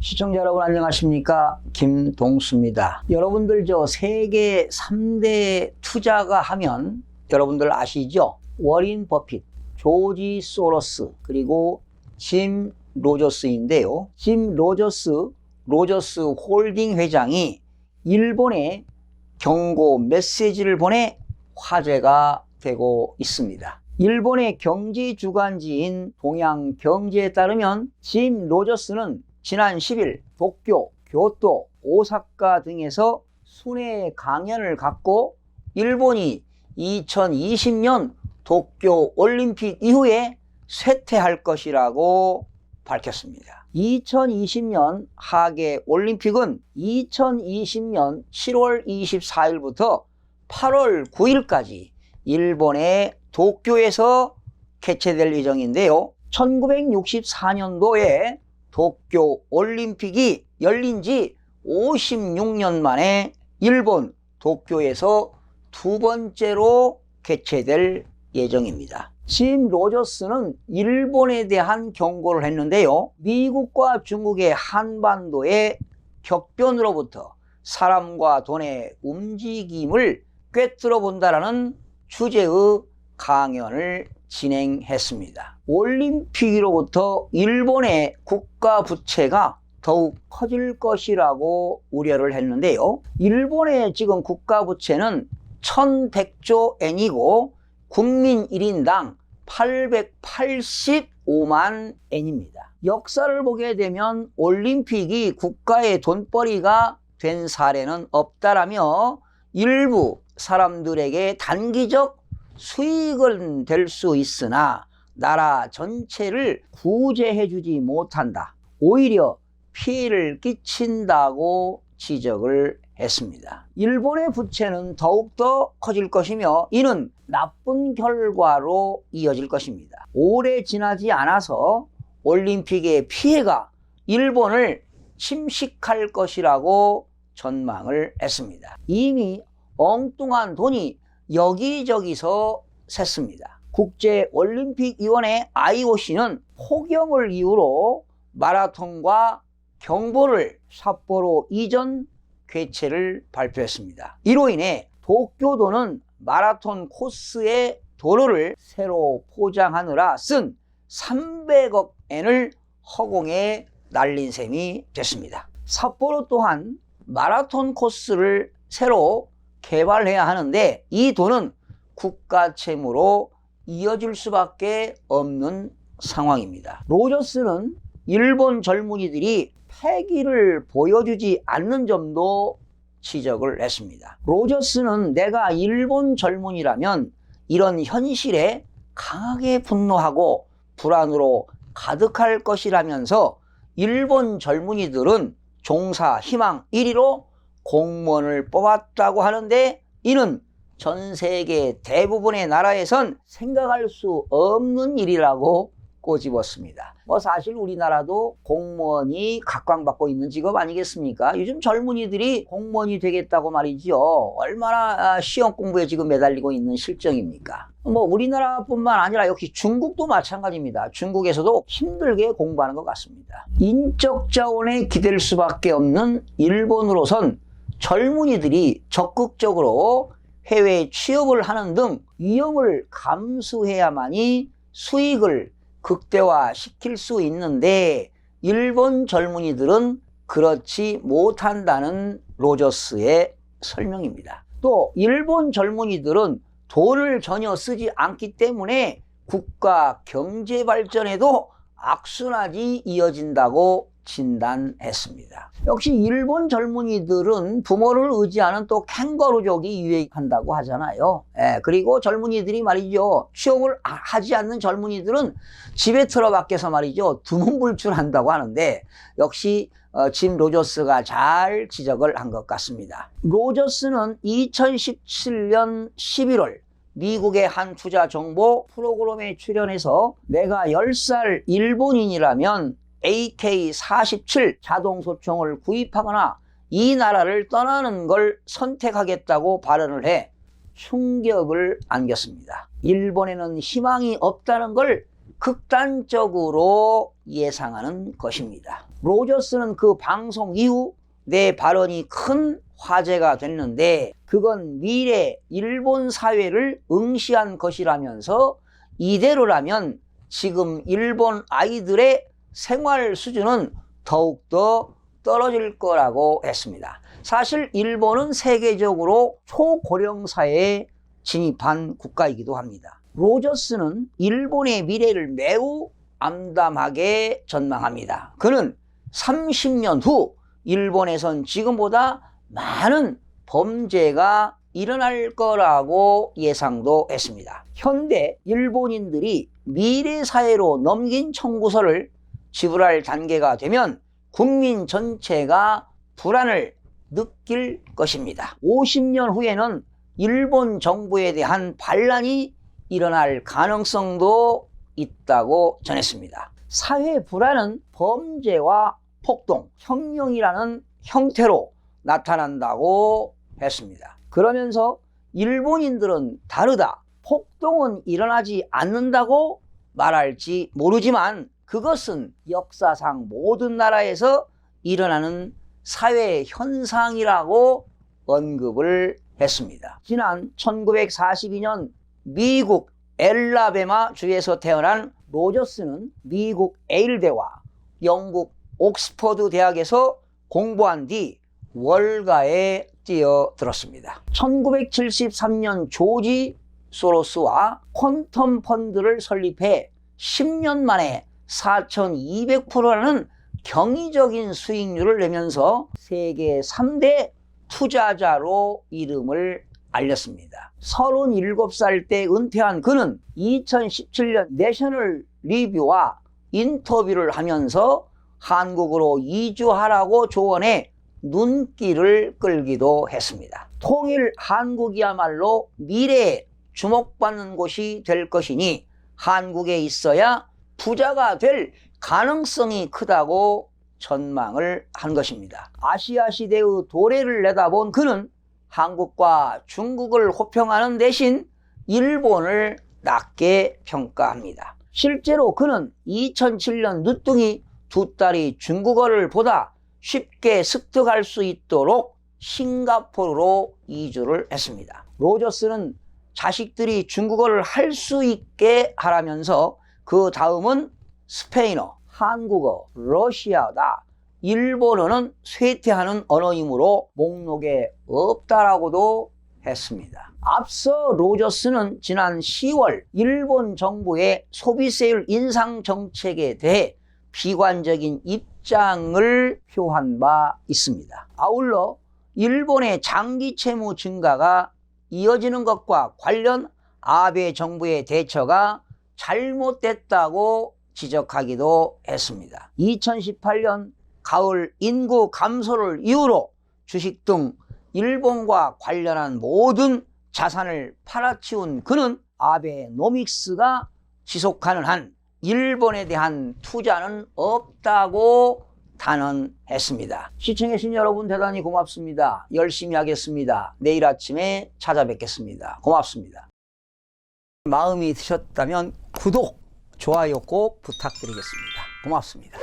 시청자 여러분 안녕하십니까? 김동수입니다. 여러분들 저 세계 3대 투자가 하면 여러분들 아시죠? 워린 버핏, 조지 소로스, 그리고 짐 로저스인데요. 짐 로저스 홀딩 회장이 일본에 경고 메시지를 보내 화제가 되고 있습니다. 일본의 경제 주간지인 동양경제에 따르면 짐 로저스는 지난 10일 도쿄, 교토, 오사카 등에서 순회 강연을 갖고 일본이 2020년 도쿄 올림픽 이후에 쇠퇴할 것이라고 밝혔습니다. 2020년 하계 올림픽은 2020년 7월 24일부터 8월 9일까지 일본의 도쿄에서 개최될 예정인데요. 1964년도에 도쿄 올림픽이 열린 지 56년 만에 일본 도쿄에서 두 번째로 개최될 예정입니다. 짐 로저스는 일본에 대한 경고를 했는데요. 미국과 중국의 한반도의 격변으로부터 사람과 돈의 움직임을 꿰뚫어 본다라는 주제의 강연을 진행했습니다. 올림픽으로부터 일본의 국가 부채가 더욱 커질 것이라고 우려를 했는데요. 일본의 지금 국가 부채는 1100조 엔이고 국민 1인당 885만 엔입니다. 역사를 보게 되면 올림픽이 국가의 돈벌이가 된 사례는 없다라며 일부 사람들에게 단기적 수익은 될 수 있으나 나라 전체를 구제해주지 못한다. 오히려 피해를 끼친다고 지적을 했습니다. 일본의 부채는 더욱더 커질 것이며 이는 나쁜 결과로 이어질 것입니다. 오래 지나지 않아서 올림픽의 피해가 일본을 침식할 것이라고 전망을 했습니다. 이미 엉뚱한 돈이 여기저기서 샜습니다. 국제올림픽위원회 IOC는 폭염을 이유로 마라톤과 경보를 삿포로 이전 개최를 발표했습니다. 이로 인해 도쿄도는 마라톤 코스의 도로를 새로 포장하느라 쓴 300억 엔을 허공에 날린 셈이 됐습니다. 삿포로 또한 마라톤 코스를 새로 개발해야 하는데 이 돈은 국가 채무로 이어질 수밖에 없는 상황입니다. 로저스는 일본 젊은이들이 패기를 보여주지 않는 점도 지적을 했습니다. 로저스는 내가 일본 젊은이라면 이런 현실에 강하게 분노하고 불안으로 가득할 것이라면서 일본 젊은이들은 종사 희망 1위로 공무원을 뽑았다고 하는데 이는 전 세계 대부분의 나라에선 생각할 수 없는 일이라고 꼬집었습니다. 사실 우리나라도 공무원이 각광받고 있는 직업 아니겠습니까? 요즘 젊은이들이 공무원이 되겠다고 말이죠. 얼마나 시험 공부에 지금 매달리고 있는 실정입니까? 우리나라뿐만 아니라 역시 중국도 마찬가지입니다. 중국에서도 힘들게 공부하는 것 같습니다. 인적 자원에 기댈 수밖에 없는 일본으로선 젊은이들이 적극적으로 해외 취업을 하는 등 위험을 감수해야만이 수익을 극대화시킬 수 있는데 일본 젊은이들은 그렇지 못한다는 로저스의 설명입니다. 또 일본 젊은이들은 돈을 전혀 쓰지 않기 때문에 국가 경제 발전에도 악순환이 이어진다고 진단했습니다. 역시 일본 젊은이들은 부모를 의지하는 또 캥거루족이 유행한다고 하잖아요. 그리고 젊은이들이 말이죠. 취업을 하지 않는 젊은이들은 집에 틀어박혀서 말이죠. 두문불출한다고 하는데 역시 짐 로저스가 잘 지적을 한 것 같습니다. 로저스는 2017년 11월 미국의 한 투자 정보 프로그램에 출연해서 내가 10살 일본인이라면 AK-47 자동소총을 구입하거나 이 나라를 떠나는 걸 선택하겠다고 발언을 해 충격을 안겼습니다. 일본에는 희망이 없다는 걸 극단적으로 예상하는 것입니다. 로저스는 그 방송 이후 내 발언이 큰 화제가 됐는데 그건 미래 일본 사회를 응시한 것이라면서 이대로라면 지금 일본 아이들의 생활 수준은 더욱더 떨어질 거라고 했습니다. 사실 일본은 세계적으로 초고령 사회에 진입한 국가이기도 합니다. 로저스는 일본의 미래를 매우 암담하게 전망합니다. 그는 30년 후 일본에선 지금보다 많은 범죄가 일어날 거라고 예상도 했습니다. 현대 일본인들이 미래 사회로 넘긴 청구서를 지불할 단계가 되면 국민 전체가 불안을 느낄 것입니다. 50년 후에는 일본 정부에 대한 반란이 일어날 가능성도 있다고 전했습니다. 사회 불안은 범죄와 폭동, 혁명이라는 형태로 나타난다고 했습니다. 그러면서 일본인들은 다르다. 폭동은 일어나지 않는다고 말할지 모르지만 그것은 역사상 모든 나라에서 일어나는 사회 현상이라고 언급을 했습니다. 지난 1942년 미국 엘라베마 주에서 태어난 로저스는 미국 에일대와 영국 옥스퍼드 대학에서 공부한 뒤 월가에 뛰어들었습니다. 1973년 조지 소로스와 퀀텀 펀드를 설립해 10년 만에 4,200%라는 경이적인 수익률을 내면서 세계 3대 투자자로 이름을 알렸습니다. 37살 때 은퇴한 그는 2017년 내셔널 리뷰와 인터뷰를 하면서 한국으로 이주하라고 조언해 눈길을 끌기도 했습니다. 통일 한국이야말로 미래에 주목받는 곳이 될 것이니 한국에 있어야 부자가 될 가능성이 크다고 전망을 한 것입니다. 아시아 시대의 도래를 내다본 그는 한국과 중국을 호평하는 대신 일본을 낮게 평가합니다. 실제로 그는 2007년 늦둥이 두 딸이 중국어를 보다 쉽게 습득할 수 있도록 싱가포르로 이주를 했습니다. 로저스는 자식들이 중국어를 할 수 있게 하라면서 그 다음은 스페인어, 한국어, 러시아다. 일본어는 쇠퇴하는 언어이므로 목록에 없다라고도 했습니다. 앞서 로저스는 지난 10월 일본 정부의 소비세율 인상 정책에 대해 비관적인 입장을 표한 바 있습니다. 아울러 일본의 장기 채무 증가가 이어지는 것과 관련 아베 정부의 대처가 잘못됐다고 지적하기도 했습니다. 2018년 가을 인구 감소를 이유로 주식 등 일본과 관련한 모든 자산을 팔아치운 그는 아베노믹스가 지속하는 한 일본에 대한 투자는 없다고 단언했습니다. 시청해주신 여러분 대단히 고맙습니다. 열심히 하겠습니다. 내일 아침에 찾아뵙겠습니다. 고맙습니다. 마음이 드셨다면 구독, 좋아요 꼭 부탁드리겠습니다. 고맙습니다.